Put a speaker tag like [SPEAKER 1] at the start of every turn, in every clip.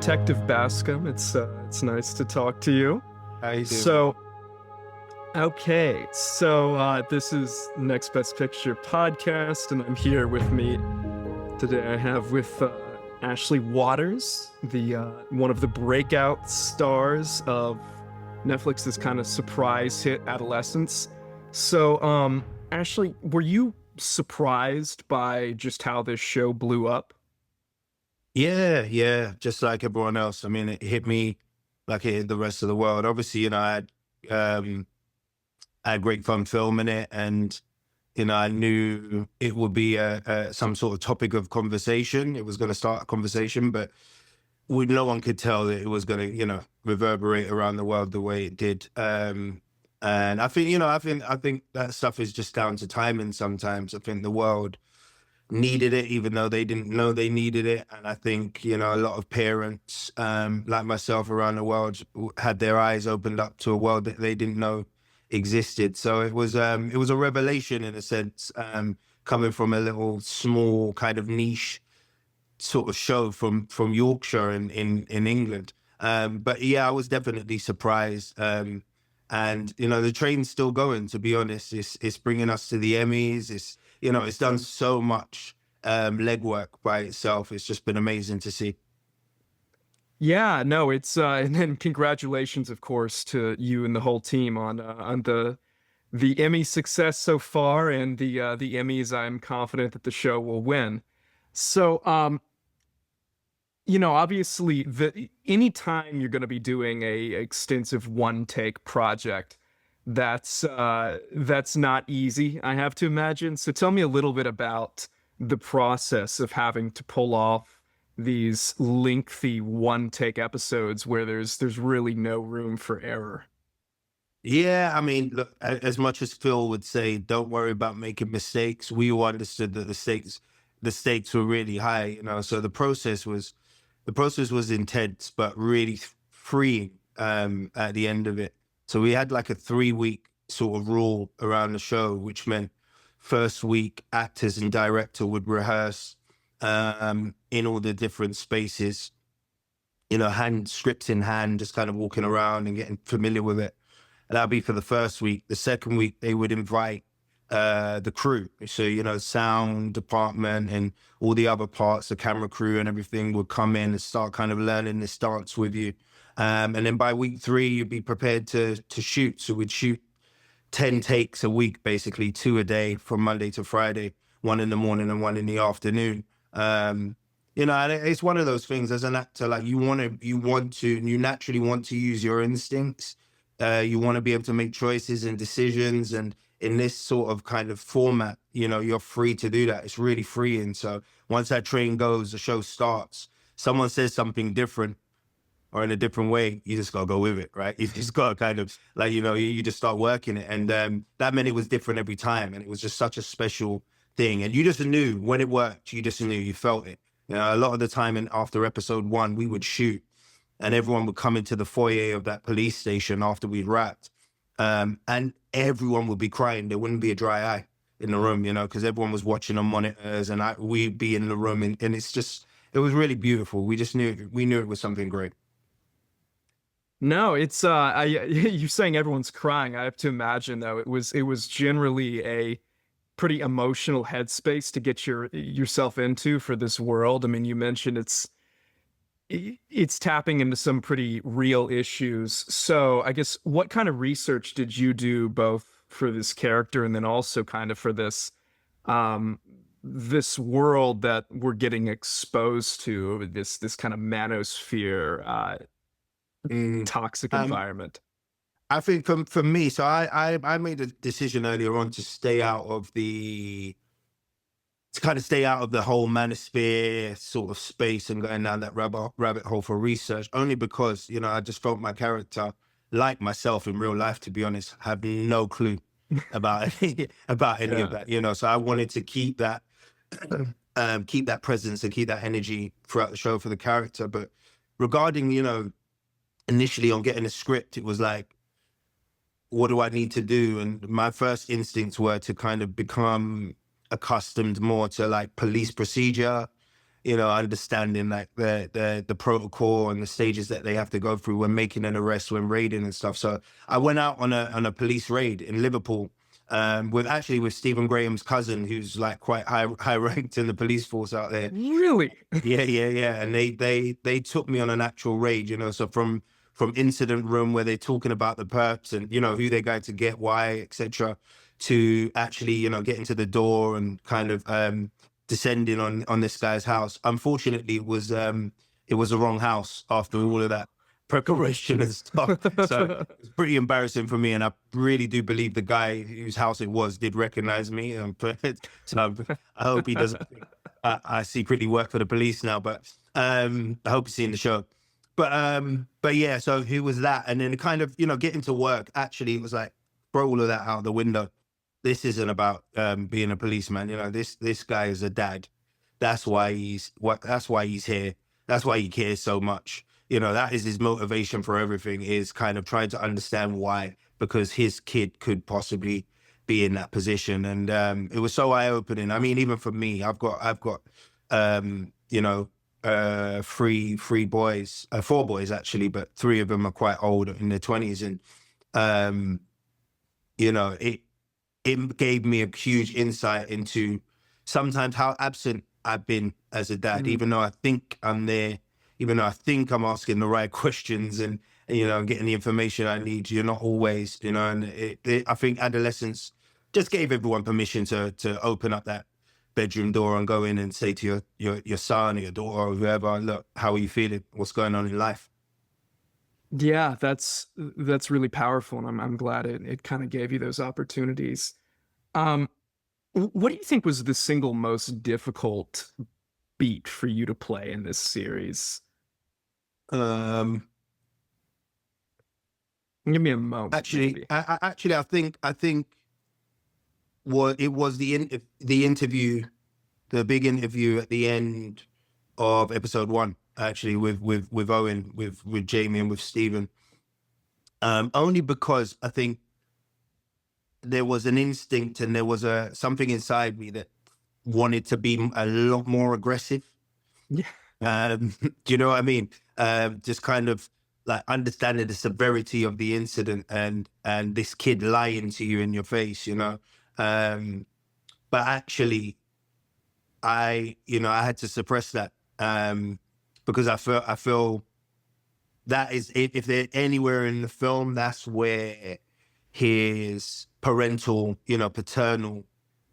[SPEAKER 1] Detective Bascom. It's nice to talk to you.
[SPEAKER 2] How you doing?
[SPEAKER 1] So this is Next Best Picture podcast, and I'm here with me today. I have with Ashley Waters, the one of the breakout stars of Netflix's kind of surprise hit Adolescence. So, Ashley, were you surprised by just how this show blew up?
[SPEAKER 2] Yeah, just like everyone else. I mean, it hit me like it hit the rest of the world. Obviously, I had great fun filming it, and I knew it would be some sort of topic of conversation. It was going to start a conversation, but no one could tell that it was going to, reverberate around the world the way it did. And I think, I think that stuff is just down to timing. Sometimes I think the world needed it, even though they didn't know they needed it. And I think, a lot of parents, like myself around the world, had their eyes opened up to a world that they didn't know existed. So it was a revelation in a sense, coming from a little small kind of niche sort of show from Yorkshire in England. But yeah, I was definitely surprised. And the train's still going, to be honest. It's bringing us to the Emmys. It's done so much legwork by itself. It's just been amazing to see.
[SPEAKER 1] Yeah, no, it's and then congratulations, of course, to you and the whole team on the Emmy success so far, and the Emmys I'm confident that the show will win. So, obviously, anytime you're going to be doing a extensive one take project, that's not easy, I have to imagine. So tell me a little bit about the process of having to pull off these lengthy one take episodes where there's really no room for error.
[SPEAKER 2] Yeah, I mean, look, as much as Phil would say, don't worry about making mistakes, we all understood that the stakes were really high, so the process was intense, but really freeing at the end of it. So we had like a 3-week sort of rule around the show, which meant first week actors and director would rehearse in all the different spaces, hand scripts in hand, just kind of walking around and getting familiar with it. And that'd be for the first week. The second week, they would invite the crew. So, sound department and all the other parts, the camera crew and everything would come in and start kind of learning this dance with you. And then by week 3, you'd be prepared to shoot. So we'd shoot 10 takes a week, basically 2 a day from Monday to Friday, 1 in the morning and 1 in the afternoon. And it's one of those things as an actor, like you naturally want to use your instincts. You want to be able to make choices and decisions. And in this sort of kind of format, you're free to do that. It's really freeing. So once that train goes, the show starts, someone says something different or in a different way, you just got to go with it, right? You just got to kind of like, you just start working it. And that meant it was different every time. And it was just such a special thing. And you just knew when it worked, you just knew, you felt it. A lot of the time after episode 1, we would shoot and everyone would come into the foyer of that police station after we'd wrapped. And everyone would be crying. There wouldn't be a dry eye in the room, because everyone was watching on monitors and we'd be in the room. And it was really beautiful. We knew it was something great.
[SPEAKER 1] No, it's you're saying everyone's crying. I have to imagine though it was generally a pretty emotional headspace to get yourself into for this world. I mean, you mentioned it's tapping into some pretty real issues. So I guess what kind of research did you do both for this character and then also kind of for this world that we're getting exposed to, this kind of manosphere,
[SPEAKER 2] Mm.
[SPEAKER 1] toxic
[SPEAKER 2] Um,
[SPEAKER 1] environment?
[SPEAKER 2] I think for me, so I made a decision earlier on to kind of stay out of the whole manosphere sort of space and going down that rabbit hole for research, only because, I just felt my character, like myself in real life, to be honest, have no clue about about any of
[SPEAKER 1] Yeah.
[SPEAKER 2] that. So I wanted to keep that keep that presence and keep that energy throughout the show for the character. But regarding, initially on getting a script, it was like, what do I need to do? And my first instincts were to kind of become accustomed more to like police procedure understanding like the protocol and the stages that they have to go through when making an arrest, when raiding and stuff. So I went out on a police raid in Liverpool, with Stephen Graham's cousin, who's like quite high ranked in the police force out there.
[SPEAKER 1] Really?
[SPEAKER 2] Yeah. And they took me on an actual raid, so from incident room where they're talking about the perps and, who they're going to get, why, etc., to actually, getting to the door and kind of descending on this guy's house. Unfortunately, it was the wrong house after all of that preparation and stuff. So it's pretty embarrassing for me, and I really do believe the guy whose house it was did recognize me. So I hope he doesn't think I secretly work for the police now, but I hope he's seen the show. But yeah, so who was that? And then kind of, getting to work, actually, it was like, throw all of that out the window. This isn't about being a policeman. This guy is a dad. That's why he's here. That's why he cares so much. That is his motivation for everything, is kind of trying to understand why, because his kid could possibly be in that position. And it was so eye-opening. I mean, even for me, I've got three boys, four boys actually, but three of them are quite old, in their 20s. And it gave me a huge insight into sometimes how absent I've been as a dad, even though I think I'm there, even though I think I'm asking the right questions and getting the information I need. You're not always, and I think Adolescence just gave everyone permission to open up that bedroom door and go in and say to your son or your daughter or whoever, look, how are you feeling? What's going on in life?
[SPEAKER 1] Yeah, that's really powerful, and I'm glad it kind of gave you those opportunities. Um, what do you think was the single most difficult beat for you to play in this series?
[SPEAKER 2] Um,
[SPEAKER 1] Give me a moment,
[SPEAKER 2] actually,
[SPEAKER 1] maybe.
[SPEAKER 2] I think what it was the interview, the big interview at the end of episode 1, actually, with Owen, with Jamie and with Stephen. Only because I think there was an instinct and there was something inside me that wanted to be a lot more aggressive.
[SPEAKER 1] Yeah.
[SPEAKER 2] Do you know what I mean? Just kind of like understanding the severity of the incident and this kid lying to you in your face, but actually I had to suppress that, because I feel that is, if they're anywhere in the film, that's where his paternal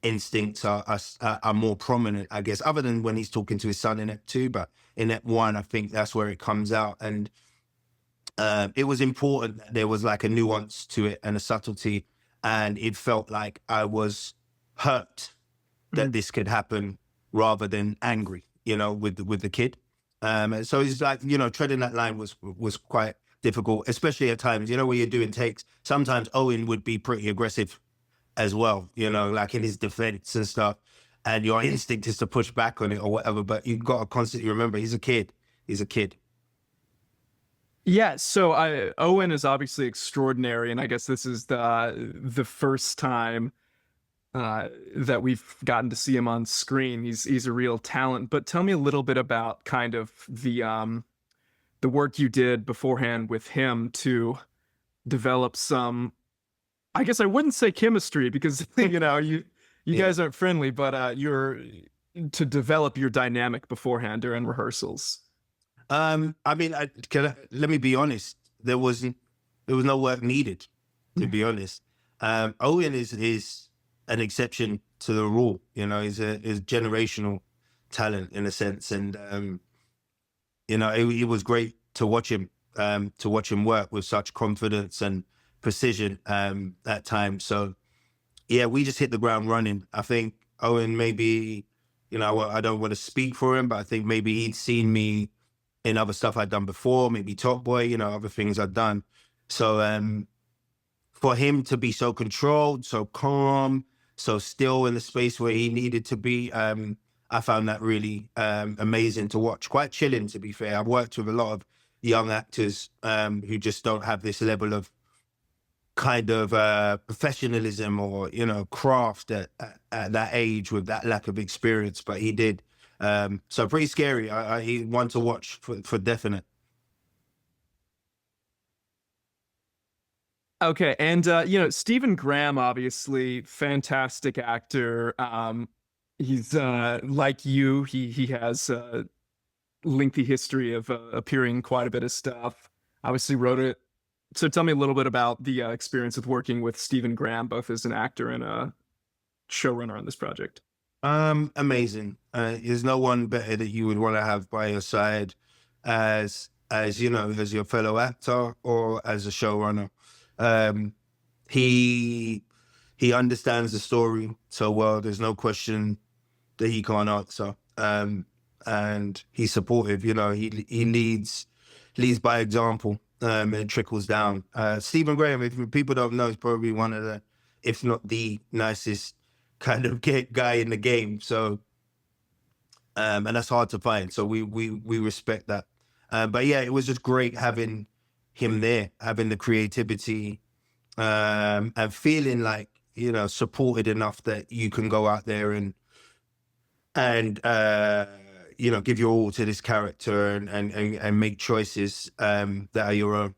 [SPEAKER 2] instincts are more prominent, I guess, other than when he's talking to his son in it too. But in that one, I think that's where it comes out. And it was important that there was like a nuance to it and a subtlety. And it felt like I was hurt that this could happen rather than angry, with the kid. And so it's like, treading that line was quite difficult, especially at times, where you're doing takes. Sometimes Owen would be pretty aggressive as well, like in his defense and stuff. And your instinct is to push back on it or whatever, but you've got to constantly remember he's a kid. He's a kid.
[SPEAKER 1] Yeah, so Owen is obviously extraordinary, and I guess this is the first time that we've gotten to see him on screen. He's a real talent. But tell me a little bit about kind of the work you did beforehand with him to develop some, I guess I wouldn't say chemistry, because you
[SPEAKER 2] Yeah.
[SPEAKER 1] guys aren't friendly, but you're to develop your dynamic beforehand during rehearsals.
[SPEAKER 2] I mean, let me be honest. There was no work needed, to be honest. Owen is an exception to the rule. He's a generational talent in a sense, and it was great to watch him work with such confidence and precision at times. So yeah, we just hit the ground running. I think Owen, maybe, I don't want to speak for him, but I think maybe he'd seen me in other stuff I'd done before, maybe Top Boy, other things I'd done. So for him to be so controlled, so calm, so still in the space where he needed to be, I found that really amazing to watch. Quite chilling, to be fair. I've worked with a lot of young actors who just don't have this level of kind of professionalism or craft at that age with that lack of experience, but he did. So pretty scary. He one to watch for definite.
[SPEAKER 1] Okay, and Stephen Graham, obviously fantastic actor. He's like you. He has a lengthy history of appearing in quite a bit of stuff. Obviously wrote it. So tell me a little bit about the experience with working with Stephen Graham, both as an actor and a showrunner on this project.
[SPEAKER 2] Amazing. There's no one better that you would want to have by your side as you know, as your fellow actor or as a showrunner. Um, he understands the story so well. There's no question that he can't answer. And he's supportive. You know, he leads by example. And it trickles down. Stephen Graham, if people don't know, is probably one of the, if not the nicest kind of guy in the game. So, and that's hard to find. So we respect that. But yeah, it was just great having him there, having the creativity, and feeling like, you know, supported enough that you can go out there and you know, give your all to this character and make choices that are your own.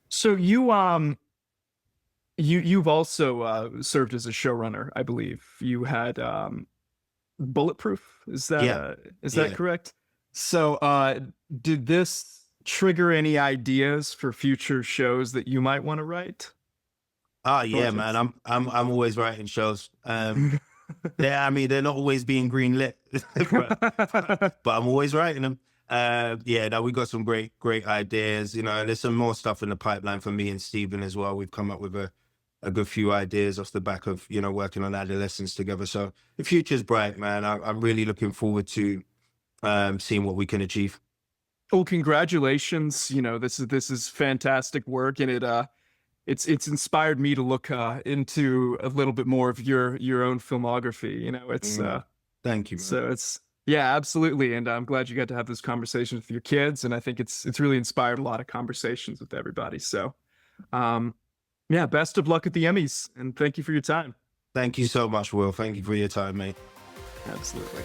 [SPEAKER 1] So you've also served as a showrunner, I believe. You had Bulletproof.
[SPEAKER 2] Yeah,
[SPEAKER 1] Is that
[SPEAKER 2] yeah.
[SPEAKER 1] correct? So did this trigger any ideas for future shows that you might want to write?
[SPEAKER 2] Oh yeah, man.
[SPEAKER 1] Projects?
[SPEAKER 2] I'm always writing shows. I mean, they're not always being green lit, but I'm always writing them. Yeah, no, we got some great ideas, you know, and there's some more stuff in the pipeline for me and Stephen as well. We've come up with a good few ideas off the back of, you know, working on Adolescence together. So the future's bright, man. I'm really looking forward to seeing what we can achieve.
[SPEAKER 1] Well, congratulations. This is fantastic work, and it's inspired me to look into a little bit more of your own filmography. It's
[SPEAKER 2] Mm, thank you, man.
[SPEAKER 1] so it's yeah, absolutely. And I'm glad you got to have this conversation with your kids, and I think it's really inspired a lot of conversations with everybody. So, um, yeah, best of luck at the Emmys, and thank you for your time.
[SPEAKER 2] Thank you so much, Will. Thank you for your time, mate.
[SPEAKER 1] Absolutely.